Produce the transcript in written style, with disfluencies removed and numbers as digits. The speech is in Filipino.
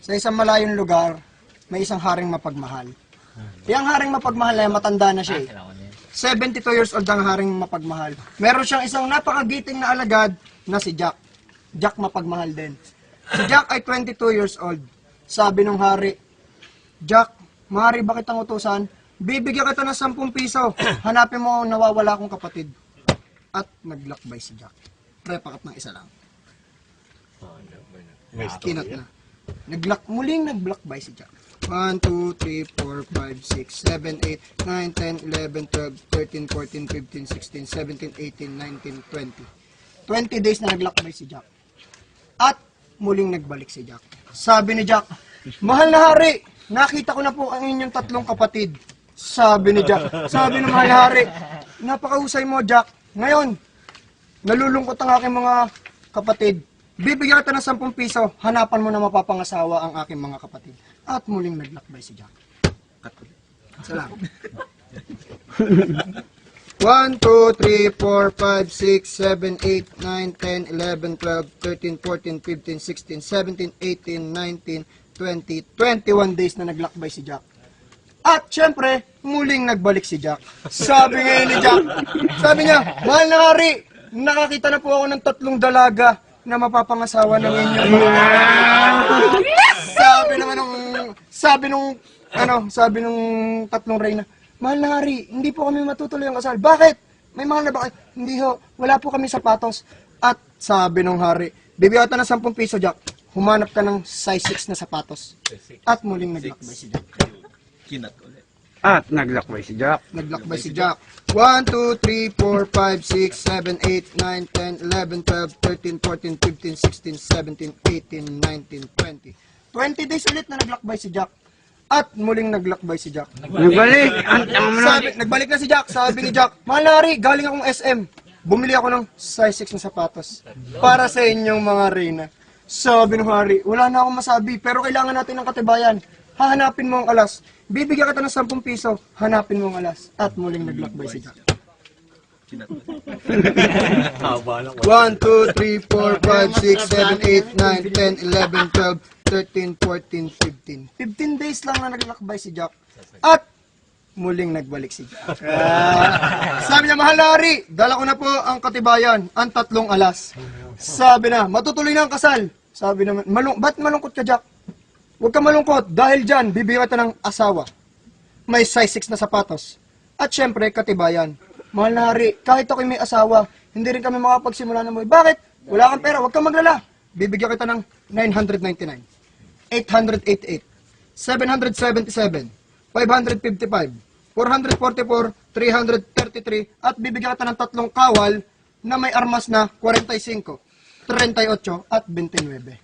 sa isang malayong lugar, may isang haring mapagmahal. Yung haring mapagmahal na yan, matanda na siya eh. 72 years old ang haring mapagmahal. Meron siyang isang napakagiting na alagad na si Jack. Jack mapagmahal din. Si Jack ay 22 years old. Sabi nung hari, Jack, maaari ba kitang utusan? Bibigyan kita ng 10 piso. Hanapin mo nawawala akong kapatid. At naglakbay si Jack. Prepakat ng isa lang. Kinat na. Muling naglakbay si Jack. 1, 2, 3, 4, 5, 6, 7, 8, 9, 10, 11, 12, 13, 14, 15, 16, 17, 18, 19, 20. 20 days na naglakbay si Jack. At muling nagbalik si Jack. Sabi ni Jack, mahal na hari, nakita ko na po ang inyong 3 kapatid. Sabi ni Jack, sabi ng mahal na hari, napakahusay mo Jack. Ngayon, nalulungkot ang aking mga kapatid. Bibigyan kita ng 10 piso, hanapan mo na mapapangasawa ang aking mga kapatid. At muling naglakbay si Jack. Salamat. 1, 2, 3, 4, 5, 6, 7, 8, 9, 10, 11, 12, 13, 14, 15, 16, 17, 18, 19, 20, 21 days na naglakbay si Jack. At syempre, muling nagbalik si Jack. Sabi ngayon ni Jack, sabi niya, mahal na hari, nakakita na po ako ng 3 dalaga na mapapangasawa ng inyong mga... Sabi nung 3 reyna, mahal na hari, hindi po kami matutuloy ang kasal. Bakit? May mahal na ba kayo? Hindi ho, wala po kami sapatos. At sabi nung hari, bibigyan ka ng 10 piso Jack, humanap ka ng size 6 na sapatos. At muling naglakbay si Jack. Kinat ulit. At naglakbay si Jack. Naglakbay si Jack. 1, 2, 3, 4, 5, 6, 7, 8, 9, 10, 11, 12, 13, 14, 15, 16, 17, 18, 19, 20. 20 days ulit na naglakbay si Jack. At muling naglakbay si Jack. Nagbalik. Nagbalik na si Jack. Sabi ni Jack, mahal na hari, galing akong SM. Bumili ako ng size 6 na sapatos. Para sa inyong mga reyna. Sabi ng hari, wala na akong masabi, pero kailangan natin ng katibayan. Hahanapin mo ang alas. Bibigyan kita ng 10 piso. Hanapin mo ang alas. At muling naglakbay si Jack. 1, 2, 3, 4, 5, 6, 7, 8, 9, 10, 11, 12, 13, 14, 15. 15 days lang na naglakbay si Jack. At muling nagbalik si Jack. Sabi niya, mahal na hari, dala ko na po ang katibayan, ang 3 alas. Sabi na, matutuloy na ang kasal. Sabi naman, ba't malungkot ka Jack? Huwag ka malungkot, dahil dyan, bibigyan kita ng asawa. May size 6 na sapatos. At syempre, katibayan. Mahal na hari, kahit ako'y may asawa, hindi rin kami makapagsimula ng buhay. Bakit? Wala kang pera, huwag kang maglala. Bibigyan kita ng 999, 888, 777, 555, 444, 333, at bibigyan kita ng 3 kawal na may armas na 45, 38, at 29.